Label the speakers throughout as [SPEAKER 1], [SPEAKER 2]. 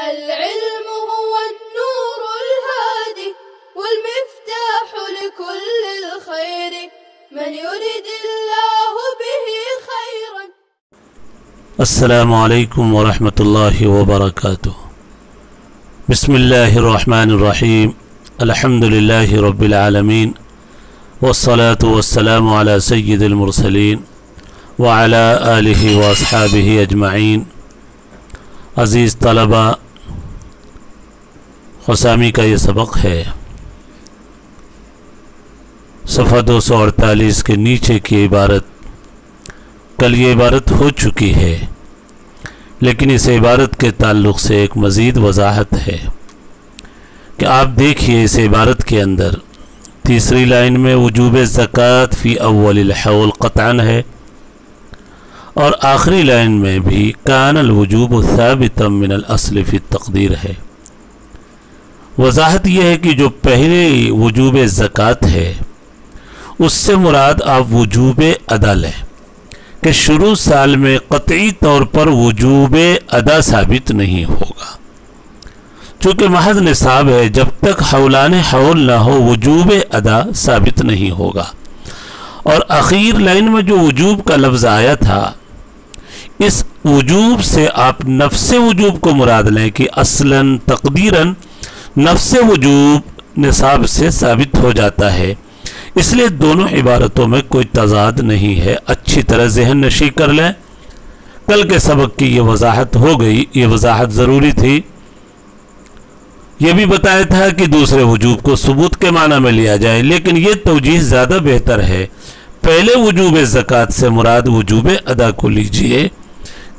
[SPEAKER 1] العلم هو النور الهادي والمفتاح لكل الخير من يريد الله به خيرا.
[SPEAKER 2] السلام علیکم ورحمۃ اللہ وبرکاتہ. بسم اللہ الرحمن الرحیم. الحمد للہ رب العالمین والصلاة والسلام علی سید المرسلین وعلی آلہ واصحابہ اجمعین. عزیز طلبہ، خسامی کا یہ سبق ہے. صفحہ 248 کے نیچے کی عبارت. کل یہ عبارت ہو چکی ہے، لیکن اس عبارت کے تعلق سے ایک مزید وضاحت ہے کہ آپ دیکھیے اس عبارت کے اندر تیسری لائن میں وجوب زکوٰۃ فی اول الحول قطعاً ہے، اور آخری لائن میں بھی کان الوجوب ثابتا من الاصل فی التقدیر ہے. وضاحت یہ ہے کہ جو پہلے وجوب زکوٰۃ ہے اس سے مراد آپ وجوب ادا لیں کہ شروع سال میں قطعی طور پر وجوب ادا ثابت نہیں ہوگا، چونکہ محض نصاب ہے. جب تک حولان حول نہ ہو وجوب ادا ثابت نہیں ہوگا. اور اخیر لائن میں جو وجوب کا لفظ آیا تھا، اس وجوب سے آپ نفس وجوب کو مراد لیں کہ اصلاً تقدیراً نفس وجوب نصاب سے ثابت ہو جاتا ہے. اس لیے دونوں عبارتوں میں کوئی تضاد نہیں ہے. اچھی طرح ذہن نشی کر لیں. کل کے سبق کی یہ وضاحت ہو گئی، یہ وضاحت ضروری تھی. یہ بھی بتایا تھا کہ دوسرے وجوب کو ثبوت کے معنی میں لیا جائے، لیکن یہ توجیہ زیادہ بہتر ہے. پہلے وجوب زکوٰۃ سے مراد وجوب ادا کو لیجئے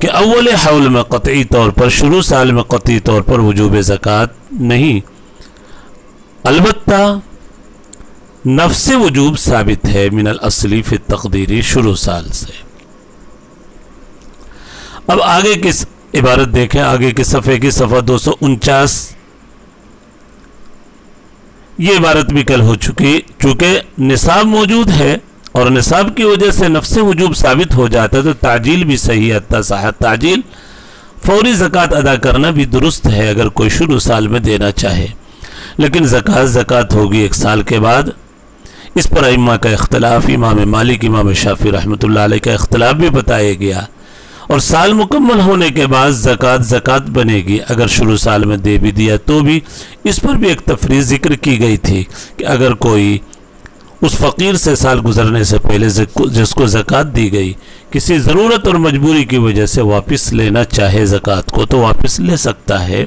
[SPEAKER 2] کہ اول حول میں قطعی طور پر، شروع سال میں قطعی طور پر وجوب زکوٰۃ نہیں، البتہ نفس وجوب ثابت ہے من الاصلی فی التقدیری شروع سال سے. اب آگے کی عبارت دیکھیں، آگے کے صفحے کی صفحہ 249. یہ عبارت بھی کل ہو چکی. چونکہ نصاب موجود ہے اور نصاب کی وجہ سے نفس وجوب ثابت ہو جاتا ہے، تو تعجیل بھی صحیح حتی صحت تعجیل، فوری زکوٰۃ ادا کرنا بھی درست ہے اگر کوئی شروع سال میں دینا چاہے. لیکن زکوٰۃ ہوگی ایک سال کے بعد. اس پر ائمہ کا اختلاف، امام مالک، امام شافعی رحمۃ اللہ علیہ کا اختلاف بھی بتایا گیا. اور سال مکمل ہونے کے بعد زکوٰۃ بنے گی. اگر شروع سال میں دے بھی دیا تو بھی. اس پر بھی ایک تفریح ذکر کی گئی تھی کہ اگر کوئی اس فقیر سے سال گزرنے سے پہلے جس کو زکوٰۃ دی گئی کسی ضرورت اور مجبوری کی وجہ سے واپس لینا چاہے زکوٰۃ کو تو واپس لے سکتا ہے.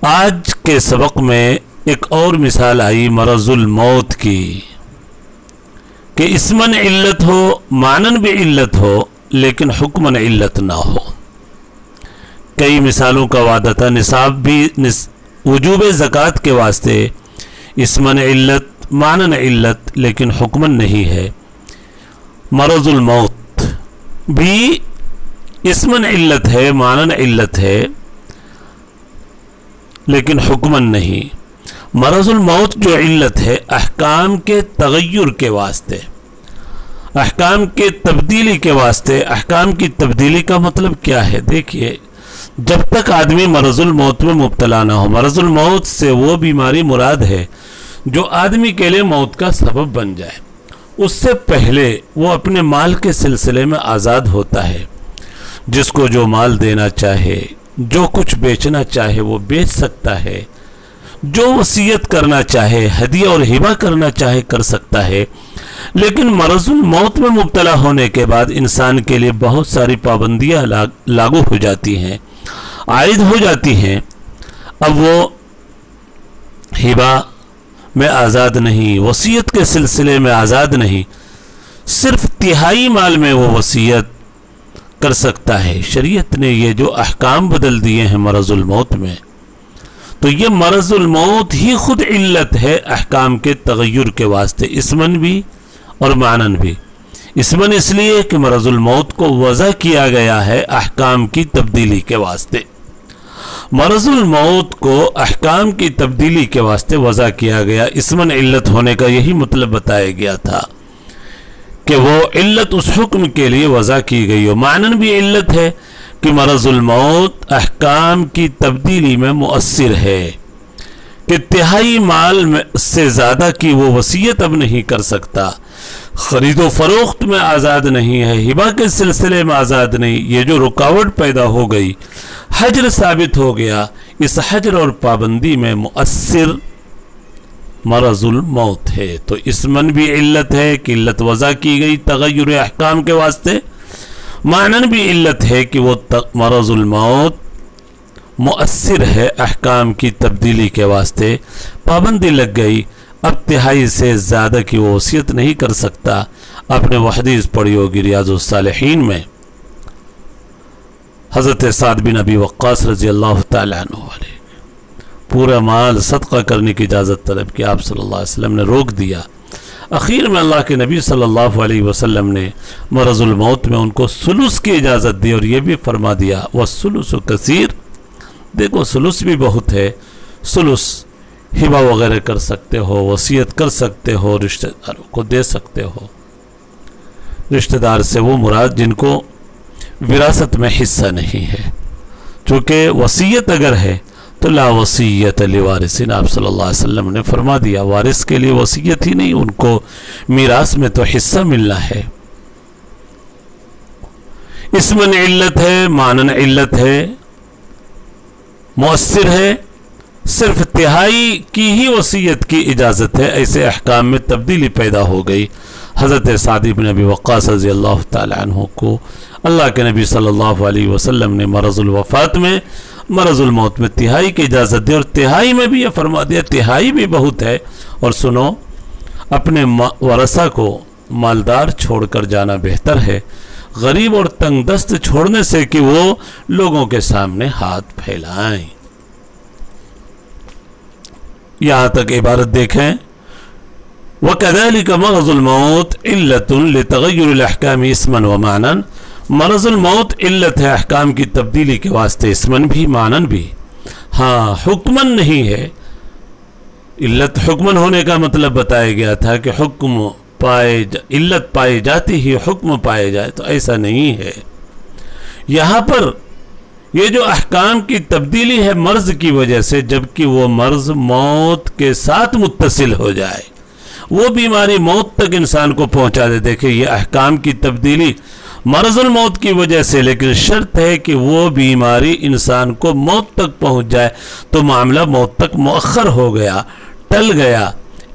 [SPEAKER 2] آج کے سبق میں ایک اور مثال آئی مرض الموت کی، کہ اسمن علت ہو، معنن بھی علت ہو، لیکن حکمن علت نہ ہو. کئی مثالوں کا وعدہ تھا. نصاب بھی وجوب زکوٰۃ کے واسطے اسمن علت، معنن علت، لیکن حکمن نہیں ہے. مرض الموت بھی اسمن علت ہے، معنن علت ہے، لیکن حکمن نہیں. مرض الموت جو علت ہے احکام کے تغیر کے واسطے، احکام کے تبدیلی کے واسطے. احکام کی تبدیلی کا مطلب کیا ہے؟ دیکھیے، جب تک آدمی مرض الموت میں مبتلا نہ ہو، مرض الموت سے وہ بیماری مراد ہے جو آدمی کے لیے موت کا سبب بن جائے. اس سے پہلے وہ اپنے مال کے سلسلے میں آزاد ہوتا ہے. جس کو جو مال دینا چاہے، جو کچھ بیچنا چاہے وہ بیچ سکتا ہے، جو وصیت کرنا چاہے، ہدیہ اور ہبہ کرنا چاہے کر سکتا ہے. لیکن مرض الموت میں مبتلا ہونے کے بعد انسان کے لیے بہت ساری پابندیاں لاگو ہو جاتی ہیں، عائد ہو جاتی ہیں. اب وہ ہبہ میں آزاد نہیں، وصیت کے سلسلے میں آزاد نہیں، صرف تہائی مال میں وہ وصیت کر سکتا ہے. شریعت نے یہ جو احکام بدل دیے ہیں مرض الموت میں، تو یہ مرض الموت ہی خود علت ہے احکام کے تغیر کے واسطے، اسمن بھی اور معنن بھی. اسمن اس لیے کہ مرض الموت کو وضع کیا گیا ہے احکام کی تبدیلی کے واسطے. مرض الموت کو احکام کی تبدیلی کے واسطے وضع کیا گیا. اسمن علت ہونے کا یہی مطلب بتایا گیا تھا کہ وہ علت اس حکم کے لیے وضع کی گئی ہو. معنن بھی علت ہے، کہ مرض الموت احکام کی تبدیلی میں مؤثر ہے کہ تہائی مال سے زیادہ کی وہ وصیت اب نہیں کر سکتا، خرید و فروخت میں آزاد نہیں ہے، ہبہ کے سلسلے میں آزاد نہیں، یہ جو رکاوٹ پیدا ہو گئی، حجر ثابت ہو گیا، اس حجر اور پابندی میں مؤثر مرض الموت ہے۔ تو اس من بھی علت ہے کہ علت وضع کی گئی تغیر احکام کے واسطے، معنن بھی علت ہے کہ وہ مرض الموت مؤثر ہے احکام کی تبدیلی کے واسطے، پابندی لگ گئی، اب تہائی سے زیادہ کی وہ وصیت نہیں کر سکتا۔ اپنے وہ حدیث پڑھی ہوگی ریاض الصالحین میں، حضرت سعد بن ابی وقاص رضی اللہ تعالیٰ عنہ علیہ پورا مال صدقہ کرنے کی اجازت طلب کی، آپ صلی اللہ علیہ وسلم نے روک دیا۔ اخیر میں اللہ کے نبی صلی اللہ علیہ وسلم نے مرض الموت میں ان کو ثلث کی اجازت دی، اور یہ بھی فرما دیا وَالثُّلُثُ کثیر، دیکھو ثلث بھی بہت ہے، ثلث ہبہ وغیرہ کر سکتے ہو، وصیت کر سکتے ہو، رشتہ داروں کو دے سکتے ہو۔ رشتہ دار سے وہ مراد جن کو وراثت میں حصہ نہیں ہے، چونکہ وصیت اگر ہے تو لا وصیت لوارثین، آپ صلی اللہ علیہ وسلم نے فرما دیا وارث کے لیے وصیت ہی نہیں، ان کو میراث میں تو حصہ ملنا ہے۔ اسمن علت ہے، معنن علت ہے، مؤثر ہے، صرف تہائی کی ہی وصیت کی اجازت ہے، ایسے احکام میں تبدیلی پیدا ہو گئی۔ حضرت سعد بن ابی وقاص رضی اللہ تعالی عنہ کو اللہ کے نبی صلی اللہ علیہ وسلم نے مرض الوفات میں، مرض الموت میں تہائی کی اجازت دی، اور تہائی میں بھی یہ فرما دیا تہائی بھی بہت ہے، اور سنو اپنے ورثہ کو مالدار چھوڑ کر جانا بہتر ہے غریب اور تنگ دست چھوڑنے سے کہ وہ لوگوں کے سامنے ہاتھ پھیلائیں۔ یہاں تک عبارت دیکھیں، وَكَذَلِكَ مَرَضُ الْمَوْتِ عِلَّةٌ لِتَغَيُّرِ الْأَحْكَامِ اسْمًا وَمَعْنًا، مرض الموت علت ہے احکام کی تبدیلی کے واسطے، اسمن بھی معنن بھی، ہاں حکمن نہیں ہے۔ علت حکمن ہونے کا مطلب بتایا گیا تھا کہ حکم علت پائی جاتی ہی حکم پائے جائے، تو ایسا نہیں ہے۔ یہاں پر یہ جو احکام کی تبدیلی ہے مرض کی وجہ سے، جبکہ وہ مرض موت کے ساتھ متصل ہو جائے، وہ بیماری موت تک انسان کو پہنچا دے۔ دیکھیں یہ احکام کی تبدیلی مرض الموت کی وجہ سے، لیکن شرط ہے کہ وہ بیماری انسان کو موت تک پہنچ جائے، تو معاملہ موت تک مؤخر ہو گیا، ٹل گیا۔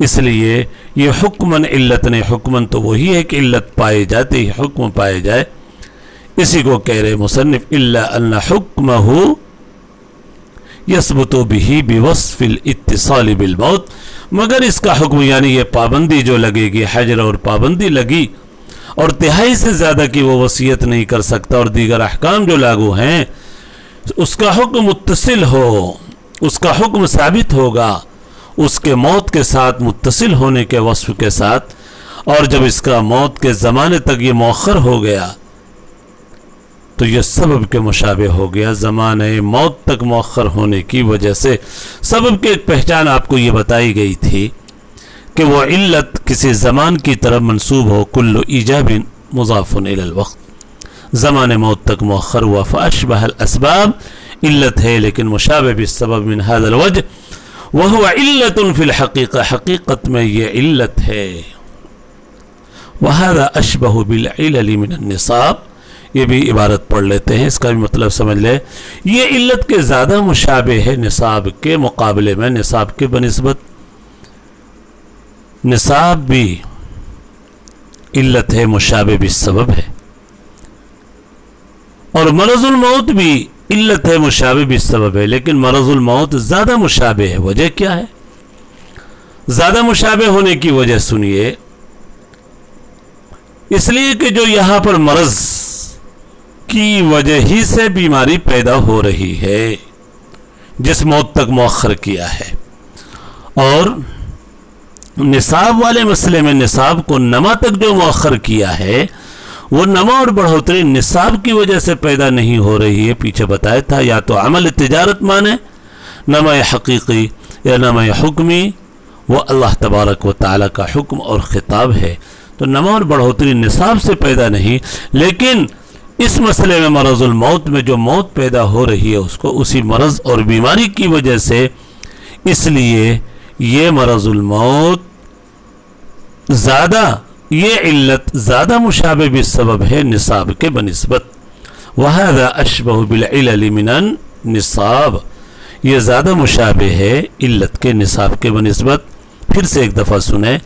[SPEAKER 2] اس لیے یہ حکمن علت نے، حکمن تو وہی ہے کہ علت پائی جاتی ہے، حکم پائے جائے، اسی کو کہہ رہے مصنف الا ان حکمہ یثبت بہ بوصف الاتصال بالموت، مگر اس کا حکم یعنی یہ پابندی جو لگے گی، حجر اور پابندی لگی، اور تہائی سے زیادہ کی وہ وصیت نہیں کر سکتا، اور دیگر احکام جو لاگو ہیں اس کا حکم متصل ہو، اس کا حکم ثابت ہوگا اس کے موت کے ساتھ متصل ہونے کے وصف کے ساتھ، اور جب اس کا موت کے زمانے تک یہ مؤخر ہو گیا تو یہ سبب کے مشابہ ہو گیا، زمانے موت تک مؤخر ہونے کی وجہ سے۔ سبب کی ایک پہچان آپ کو یہ بتائی گئی تھی کہ وہ علت کسی زمان کی طرف منسوب ہو، کل ایجاب مضاف الی الوقت، زمان موت تک مؤخر ہوا، فاشبہ الاسباب علت ہے لیکن مشابہ بالسبب من هذا الوجہ، وہو علت فی الحقیقہ، حقیقت میں یہ علت ہے۔ وہذا اشبہ بالعلل من النصاب، یہ بھی عبارت پڑھ لیتے ہیں، اس کا بھی مطلب سمجھ لے، یہ علت کے زیادہ مشابہ ہے نصاب کے مقابلے میں، نصاب کے بنسبت نصاب بھی علت ہے، مشابہ بالسبب ہے، اور مرض الموت بھی علت ہے، مشابہ بالسبب ہے، لیکن مرض الموت زیادہ مشابہ ہے۔ وجہ کیا ہے زیادہ مشابہ ہونے کی وجہ؟ سنیے، اس لیے کہ جو یہاں پر مرض کی وجہ ہی سے بیماری پیدا ہو رہی ہے جس موت تک مؤخر کیا ہے، اور نصاب والے مسئلے میں نصاب کو نما تک جو مؤخر کیا ہے، وہ نما اور بڑھوتری نصاب کی وجہ سے پیدا نہیں ہو رہی ہے۔ پیچھے بتایا تھا یا تو عمل تجارت مانے نما حقیقی یا نما حکمی، وہ اللہ تبارک و تعالی کا حکم اور خطاب ہے، تو نما اور بڑھوتری نصاب سے پیدا نہیں، لیکن اس مسئلے میں مرض الموت میں جو موت پیدا ہو رہی ہے اس کو اسی مرض اور بیماری کی وجہ سے، اس لیے یہ مرض الموت زیادہ، یہ علت زیادہ مشابہ بالسبب ہے نصاب کے بنسبت. وَهَذَا أَشْبَهُ بِالْعِلَلِ مِنَ النِّصَابِ، یہ زیادہ مشابہ ہے علت کے نصاب کے بنسبت. پھر سے ایک دفعہ سنیں،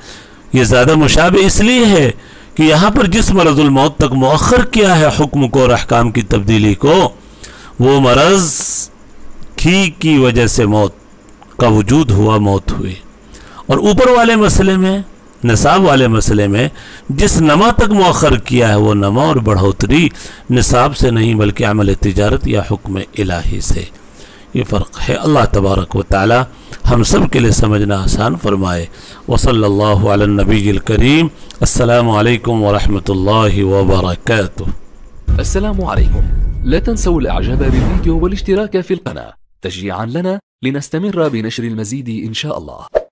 [SPEAKER 2] یہ زیادہ مشابہ اس لیے ہے کہ یہاں پر جس مرض الموت تک مؤخر کیا ہے حکم کو اور احکام کی تبدیلی کو، وہ مرض کی وجہ سے موت کا وجود ہوا، موت ہوئی. اور اوپر والے مسئلے میں، نصاب والے مسئلے میں جس نما تک مؤخر کیا ہے وہ نما اور بڑھوتری نصاب سے نہیں بلکہ عمل تجارت یا حکم الہی سے. یہ فرق ہے. اللہ تبارک و تعالی ہم سب کے لیے سمجھنا آسان فرمائے. وصلی اللہ علی النبی الکریم. السلام علیکم ورحمۃ اللہ وبرکاتہ.
[SPEAKER 3] السلام عليكم. لا تنسوا الاعجاب بالفيديو والاشتراك في القناة تشجيعا لنا لنستمر بنشر المزيد إن شاء الله.